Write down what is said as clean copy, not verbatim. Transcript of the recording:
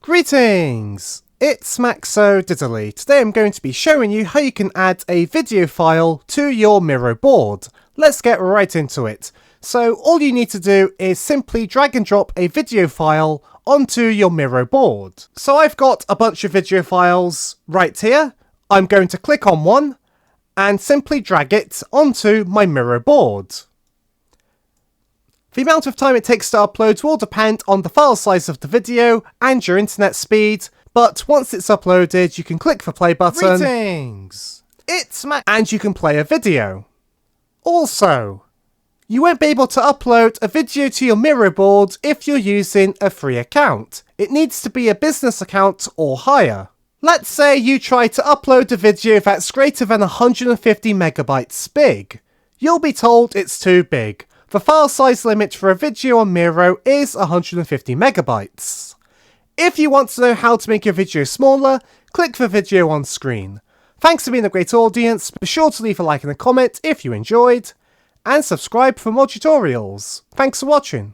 Greetings! It's Maxo Diddly. Today I'm going to be showing you how you can add a video file to your Miro board. Let's get right into it. So all you need to do is simply drag and drop a video file onto your Miro board. So I've got a bunch of video files right here. I'm going to click on one and simply drag it onto my Miro board. The amount of time it takes to upload will depend on the file size of the video and your internet speed, but once it's uploaded you can click the play button. Greetings! It's Max, and you can play a video. Also, you won't be able to upload a video to your Miro board if you're using a free account. It needs to be a business account or higher. Let's say you try to upload a video that's greater than 150 megabytes big. You'll be told it's too big. The file size limit for a video on Miro is 150 megabytes. If you want to know how to make your video smaller, click the video on screen. Thanks for being a great audience, be sure to leave a like and a comment if you enjoyed, and subscribe for more tutorials. Thanks for watching.